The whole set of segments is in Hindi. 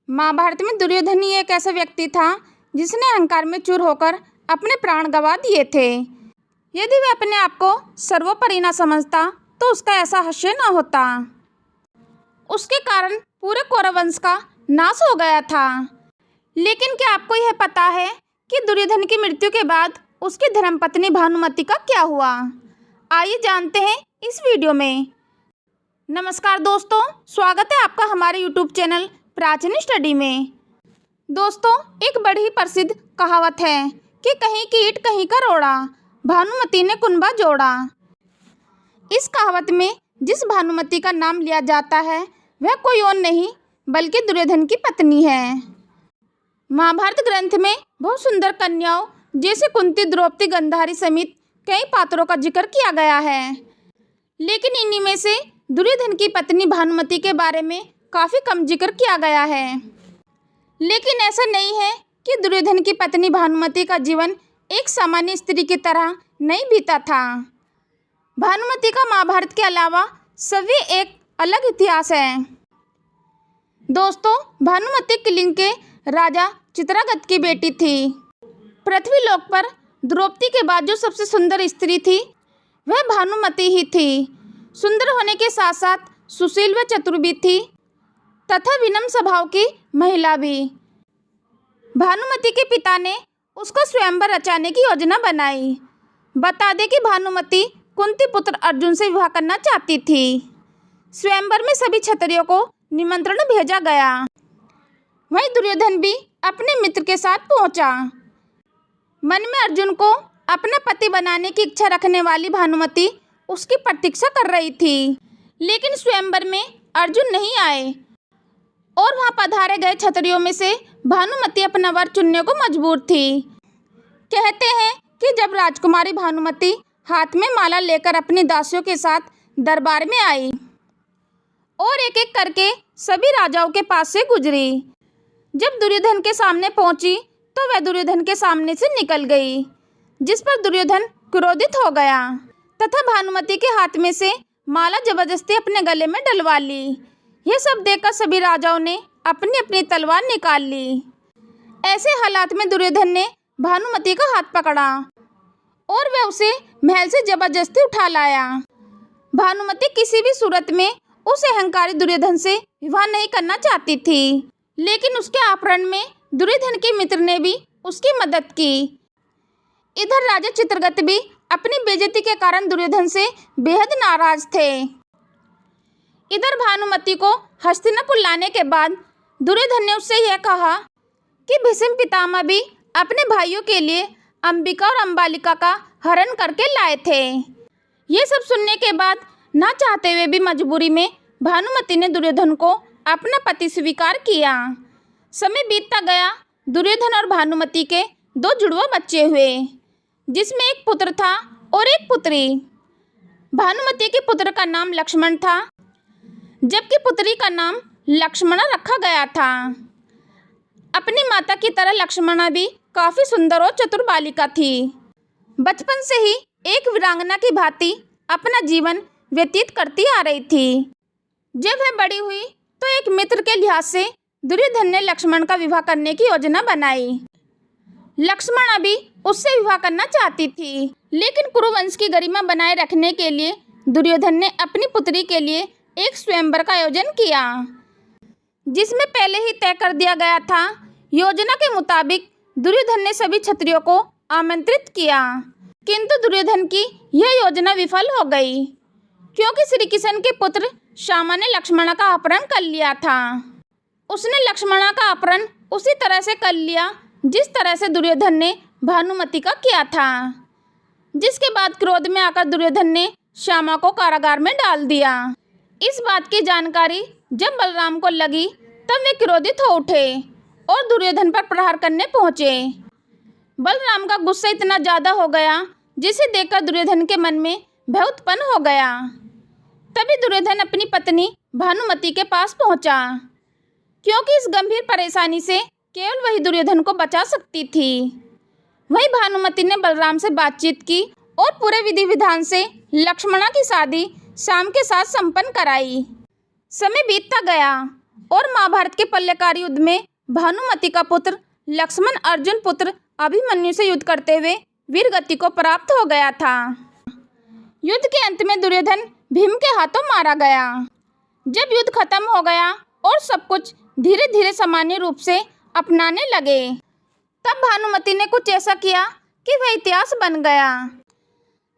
महाभारत में दुर्योधन ही एक ऐसा व्यक्ति था जिसने अहंकार में चूर होकर अपने प्राण गंवा दिए थे। यदि वह अपने आप को सर्वोपरि न समझता तो उसका ऐसा हास्य न होता। उसके कारण पूरे कौरव वंश का नाश हो गया था। लेकिन क्या आपको यह पता है कि दुर्योधन की मृत्यु के बाद उसकी धर्मपत्नी भानुमति का क्या हुआ? आइए जानते हैं इस वीडियो में। नमस्कार दोस्तों, स्वागत है आपका हमारे यूट्यूब चैनल प्राचीन स्टडी में। दोस्तों, एक बड़ी ही प्रसिद्ध कहावत है कि कहीं की ईंट कहीं का रोड़ा, भानुमति ने कुनबा जोड़ा। इस कहावत में जिस भानुमति का नाम लिया जाता है वह कोई और नहीं बल्कि दुर्योधन की पत्नी है। महाभारत ग्रंथ में बहुत सुंदर कन्याओं जैसे कुंती, द्रौपदी, गांधारी समेत कई पात्रों का जिक्र किया गया है। लेकिन इन्हीं में से दुर्योधन की पत्नी भानुमति के बारे में काफ़ी कम जिक्र किया गया है। लेकिन ऐसा नहीं है कि दुर्योधन की पत्नी भानुमति का जीवन एक सामान्य स्त्री की तरह नहीं बीता था। भानुमति का महाभारत के अलावा सभी एक अलग इतिहास है। दोस्तों, भानुमति कलिंग के राजा चित्रागत की बेटी थी। पृथ्वीलोक पर द्रौपदी के बाद जो सबसे सुंदर स्त्री थी वह भानुमति ही थी। सुंदर होने के साथ साथ सुशील व चतुर भी थी तथा विनम्र स्वभाव की महिला भी। भानुमति के पिता ने उसका स्वयंवर रचाने की योजना बनाई। बता दें कि भानुमति कुंती पुत्र अर्जुन से विवाह करना चाहती थी। स्वयंवर में सभी क्षत्रियों को निमंत्रण भेजा गया। वहीं दुर्योधन भी अपने मित्र के साथ पहुंचा। मन में अर्जुन को अपना पति बनाने की इच्छा रखने वाली भानुमति उसकी प्रतीक्षा कर रही थी। लेकिन स्वयंवर में अर्जुन नहीं आए और वहां पधारे गए क्षत्रियों में से भानुमति अपना वर चुनने को मजबूर थी। कहते हैं कि जब राजकुमारी भानुमति हाथ में माला लेकर अपनी दासियों के साथ दरबार में आई और एक एक करके सभी राजाओं के पास से गुजरी, जब दुर्योधन के सामने पहुंची तो वह दुर्योधन के सामने से निकल गई, जिस पर दुर्योधन क्रोधित हो गया तथा भानुमति के हाथ में से माला जबरदस्ती अपने गले में डलवा ली। यह सब देखकर सभी राजाओं ने अपनी अपनी तलवार निकाल ली। ऐसे हालात में दुर्योधन ने भानुमति का हाथ पकड़ा और वह उसे महल से जबरदस्ती उठा लाया। भानुमति किसी भी सूरत में उस अहंकारी दुर्योधन से विवाह नहीं करना चाहती थी, लेकिन उसके अपहरण में दुर्योधन के मित्र ने भी उसकी मदद की। इधर राजा चित्रगत भी अपनी बेइज्जती के कारण दुर्योधन से बेहद नाराज थे। इधर भानुमति को हस्तिनापुर लाने के बाद दुर्योधन ने उससे यह कहा कि भीष्म पितामह भी अपने भाइयों के लिए अंबिका और अंबालिका का हरण करके लाए थे। ये सब सुनने के बाद ना चाहते हुए भी मजबूरी में भानुमति ने दुर्योधन को अपना पति स्वीकार किया। समय बीतता गया। दुर्योधन और भानुमति के दो जुड़वा बच्चे हुए, जिसमें एक पुत्र था और एक पुत्री। भानुमति के पुत्र का नाम लक्ष्मण था, जबकि पुत्री का नाम लक्ष्मणा रखा गया था। अपनी माता की तरह लक्ष्मणा भी काफ़ी सुंदर और चतुर बालिका थी। बचपन से ही एक वीरांगना की भांति अपना जीवन व्यतीत करती आ रही थी। जब वह बड़ी हुई तो एक मित्र के लिहाज से दुर्योधन ने लक्ष्मण का विवाह करने की योजना बनाई। लक्ष्मणा भी उससे विवाह करना चाहती थी, लेकिन कुरुवंश की गरिमा बनाए रखने के लिए दुर्योधन ने अपनी पुत्री के लिए एक स्वयंवर का आयोजन किया, जिसमें पहले ही तय कर दिया गया था। योजना के मुताबिक दुर्योधन ने सभी क्षत्रियों को आमंत्रित किया, किंतु दुर्योधन की यह योजना विफल हो गई क्योंकि श्री कृष्ण के पुत्र श्यामा ने लक्ष्मणा का अपहरण कर लिया था। उसने लक्ष्मणा का अपहरण उसी तरह से कर लिया जिस तरह से दुर्योधन ने भानुमति का किया था, जिसके बाद क्रोध में आकर दुर्योधन ने श्यामा को कारागार में डाल दिया। इस बात की जानकारी जब बलराम को लगी तब वे क्रोधित हो उठे और दुर्योधन पर प्रहार करने पहुँचे। बलराम का गुस्सा इतना ज़्यादा हो गया जिसे देखकर दुर्योधन के मन में भय उत्पन्न हो गया। तभी दुर्योधन अपनी पत्नी भानुमति के पास पहुँचा, क्योंकि इस गंभीर परेशानी से केवल वही दुर्योधन को बचा सकती थी। वहीं भानुमति ने बलराम से बातचीत की और पूरे विधि विधान से लक्ष्मणा की शादी श्याम के साथ संपन्न कराई। समय बीतता गया और महाभारत के पल्लेकारी युद्ध में भानुमति का पुत्र लक्ष्मण अर्जुन पुत्र अभिमन्यु से युद्ध करते हुए वीर गति को प्राप्त हो गया था। युद्ध के अंत में दुर्योधन भीम के हाथों मारा गया। जब युद्ध खत्म हो गया और सब कुछ धीरे धीरे सामान्य रूप से अपनाने लगे, तब भानुमति ने कुछ ऐसा किया कि वह इतिहास बन गया।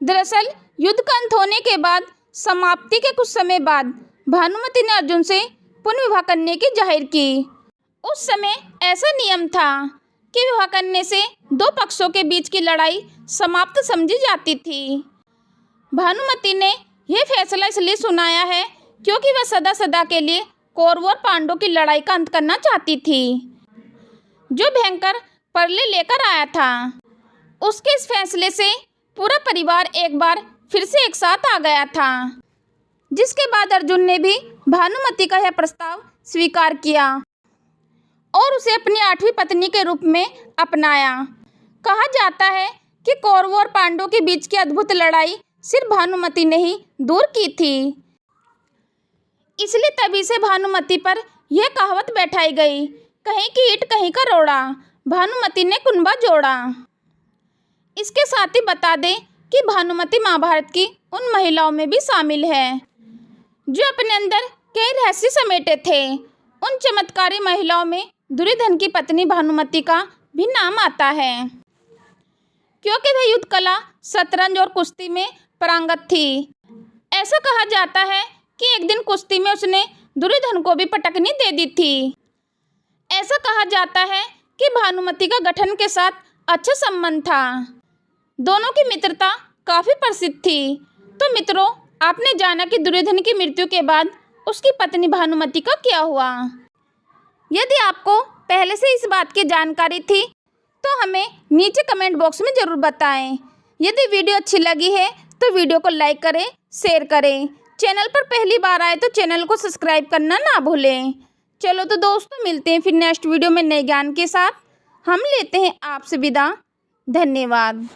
दरअसल युद्ध का अंत होने के बाद समाप्ति के कुछ समय बाद भानुमति ने अर्जुन से पुनर्विवाह करने की जाहिर की। उस समय ऐसा नियम था कि विवाह करने से दो पक्षों के बीच की लड़ाई समाप्त समझी जाती थी। भानुमति ने यह फैसला इसलिए सुनाया है क्योंकि वह सदा सदा के लिए कौरवों और पांडवों की लड़ाई का अंत करना चाहती थी, जो भयंकर प्रलय लेकर आया था। उसके इस फैसले से पूरा परिवार एक बार फिर से एक साथ आ गया था, जिसके बाद अर्जुन ने भी भानुमति का यह प्रस्ताव स्वीकार किया और उसे अपनी 8वीं पत्नी के रूप में अपनाया। कहा जाता है कि कौरवों और पांडवों के बीच की अद्भुत लड़ाई सिर्फ भानुमति ने ही दूर की थी। इसलिए तभी से भानुमति पर यह कहावत बैठाई गई, कहीं की ईंट कहीं का रोड़ा, भानुमति ने कुनबा जोड़ा। इसके साथ ही बता दें कि भानुमति महाभारत की उन महिलाओं में भी शामिल है जो अपने अंदर कई रहस्य समेटे थे। उन चमत्कारी महिलाओं में दुर्योधन की पत्नी भानुमति का भी नाम आता है, क्योंकि वह युद्ध कला, शतरंज और कुश्ती में पारंगत थी। ऐसा कहा जाता है कि एक दिन कुश्ती में उसने दुर्योधन को भी पटकनी दे दी थी। ऐसा कहा जाता है कि भानुमति का गठन के साथ अच्छा संबंध था। दोनों की मित्रता काफ़ी प्रसिद्ध थी। तो मित्रों, आपने जाना कि दुर्योधन की मृत्यु के बाद उसकी पत्नी भानुमति का क्या हुआ। यदि आपको पहले से इस बात की जानकारी थी तो हमें नीचे कमेंट बॉक्स में ज़रूर बताएं। यदि वीडियो अच्छी लगी है तो वीडियो को लाइक करें, शेयर करें। चैनल पर पहली बार आए तो चैनल को सब्सक्राइब करना ना भूलें। चलो तो दोस्तों, मिलते हैं फिर नेक्स्ट वीडियो में नए ज्ञान के साथ। हम लेते हैं आपसे विदा। धन्यवाद।